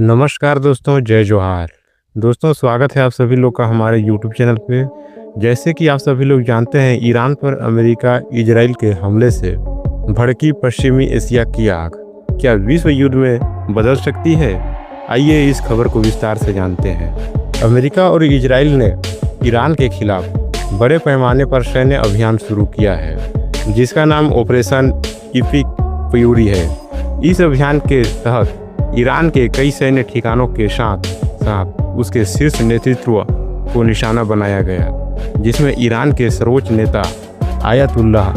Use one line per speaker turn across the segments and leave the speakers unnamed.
नमस्कार दोस्तों, जय जोहार। दोस्तों, स्वागत है आप सभी लोग का हमारे YouTube चैनल पे। जैसे कि आप सभी लोग जानते हैं, ईरान पर अमेरिका इजराइल के हमले से भड़की पश्चिमी एशिया की आग क्या विश्व युद्ध में बदल सकती है? आइए इस खबर को विस्तार से जानते हैं। अमेरिका और इजराइल ने ईरान के खिलाफ बड़े पैमाने पर सैन्य अभियान शुरू किया है, जिसका नाम ऑपरेशन इपिक फ्यूरी है। इस अभियान के तहत ईरान के कई सैन्य ठिकानों के साथ साथ उसके शीर्ष नेतृत्व को निशाना बनाया गया, जिसमें ईरान के सर्वोच्च नेता आयतुल्लाह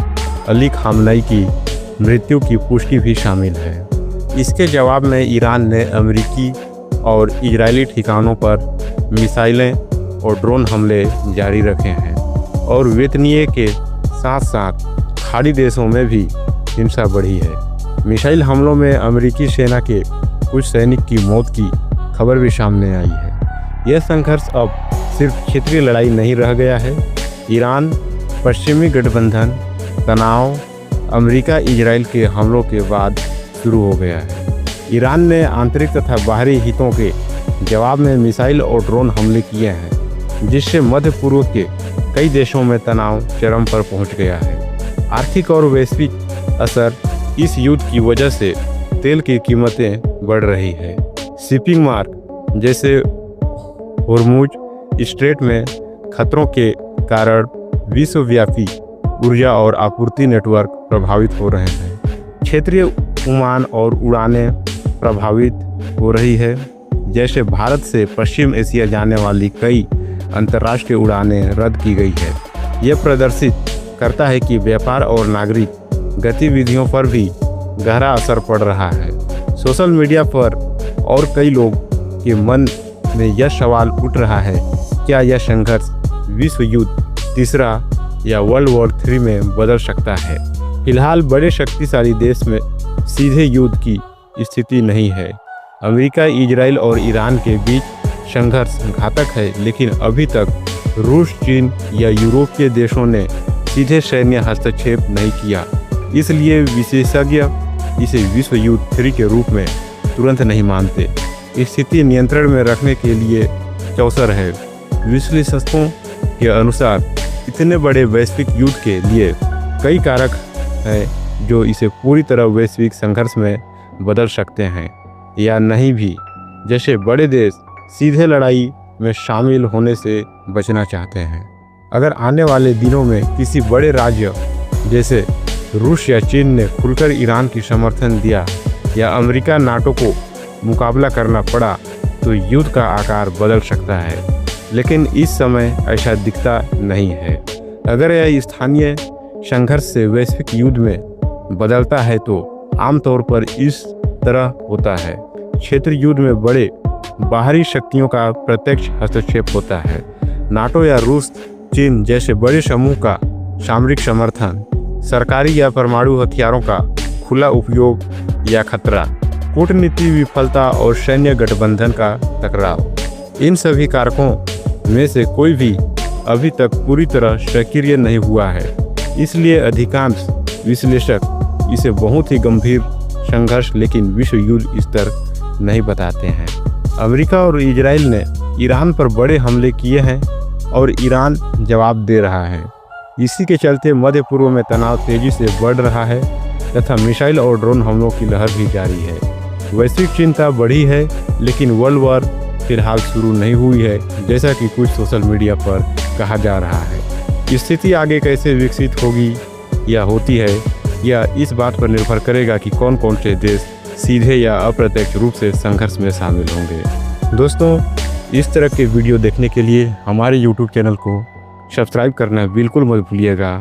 अली खामनेई की मृत्यु की पुष्टि भी शामिल है। इसके जवाब में ईरान ने अमेरिकी और इजरायली ठिकानों पर मिसाइलें और ड्रोन हमले जारी रखे हैं और वेतनीय के साथ साथ खाड़ी देशों में भी हिंसा बढ़ी है। मिसाइल हमलों में अमेरिकी सेना के कुछ सैनिक की मौत की खबर भी सामने आई है। यह संघर्ष अब सिर्फ क्षेत्रीय लड़ाई नहीं रह गया है। ईरान पश्चिमी गठबंधन तनाव अमेरिका इजराइल के हमलों के बाद शुरू हो गया है। ईरान ने आंतरिक तथा बाहरी हितों के जवाब में मिसाइल और ड्रोन हमले किए हैं, जिससे मध्य पूर्व के कई देशों में तनाव चरम पर पहुंच गया है। आर्थिक और वैश्विक असर इस युद्ध की वजह से तेल की कीमतें बढ़ रही है। शिपिंग मार्ग जैसे होर्मुज स्ट्रेट में खतरों के कारण विश्वव्यापी ऊर्जा और आपूर्ति नेटवर्क प्रभावित हो रहे हैं। क्षेत्रीय उड़ान और उड़ानें प्रभावित हो रही है, जैसे भारत से पश्चिम एशिया जाने वाली कई अंतर्राष्ट्रीय उड़ानें रद्द की गई है। यह प्रदर्शित करता है कि व्यापार और नागरिक गतिविधियों पर भी गहरा असर पड़ रहा है। सोशल मीडिया पर और कई लोग के मन में यह सवाल उठ रहा है, क्या यह संघर्ष विश्व युद्ध तीसरा या वर्ल्ड वॉर 3 में बदल सकता है? फिलहाल बड़े शक्तिशाली देश में सीधे युद्ध की स्थिति नहीं है। अमेरिका, इजराइल और ईरान के बीच संघर्ष घातक है, लेकिन अभी तक रूस, चीन या यूरोपीय देशों ने सीधे सैन्य हस्तक्षेप नहीं किया। इसलिए विशेषज्ञ इसे विश्व युद्ध 3 के रूप में तुरंत नहीं मानते। स्थिति नियंत्रण में रखने के लिए अवसर है। विश्लेषकों के अनुसार इतने बड़े वैश्विक युद्ध के लिए कई कारक हैं जो इसे पूरी तरह वैश्विक संघर्ष में बदल सकते हैं या नहीं भी। जैसे बड़े देश सीधे लड़ाई में शामिल होने से बचना चाहते हैं। अगर आने वाले दिनों में किसी बड़े राज्य जैसे रूस या चीन ने खुलकर ईरान की समर्थन दिया या अमेरिका नाटो को मुकाबला करना पड़ा, तो युद्ध का आकार बदल सकता है, लेकिन इस समय ऐसा दिखता नहीं है। अगर यह स्थानीय संघर्ष से वैश्विक युद्ध में बदलता है तो आमतौर पर इस तरह होता है। क्षेत्र युद्ध में बड़े बाहरी शक्तियों का प्रत्यक्ष हस्तक्षेप होता है। नाटो या रूस, चीन जैसे बड़े समूह का सामरिक समर्थन, सरकारी या परमाणु हथियारों का खुला उपयोग या खतरा, कूटनीति विफलता और सैन्य गठबंधन का टकराव। इन सभी कारकों में से कोई भी अभी तक पूरी तरह सक्रिय नहीं हुआ है। इसलिए अधिकांश विश्लेषक इसे बहुत ही गंभीर संघर्ष लेकिन विश्व युद्ध स्तर नहीं बताते हैं। अमेरिका और इजराइल ने ईरान पर बड़े हमले किए हैं और ईरान जवाब दे रहा है। इसी के चलते मध्य पूर्व में तनाव तेजी से बढ़ रहा है तथा मिसाइल और ड्रोन हमलों की लहर भी जारी है। वैश्विक चिंता बढ़ी है, लेकिन वर्ल्ड वॉर फिलहाल शुरू नहीं हुई है, जैसा कि कुछ सोशल मीडिया पर कहा जा रहा है। स्थिति आगे कैसे विकसित होगी या होती है, यह इस बात पर निर्भर करेगा कि कौन कौन से देश सीधे या अप्रत्यक्ष रूप से संघर्ष में शामिल होंगे। दोस्तों, इस तरह के वीडियो देखने के लिए हमारे YouTube चैनल को सब्सक्राइब करना बिल्कुल मत भूलिएगा।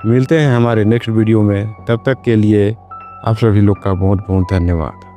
मिलते हैं हमारे नेक्स्ट वीडियो में, तब तक के लिए आप सभी लोग का बहुत बहुत धन्यवाद।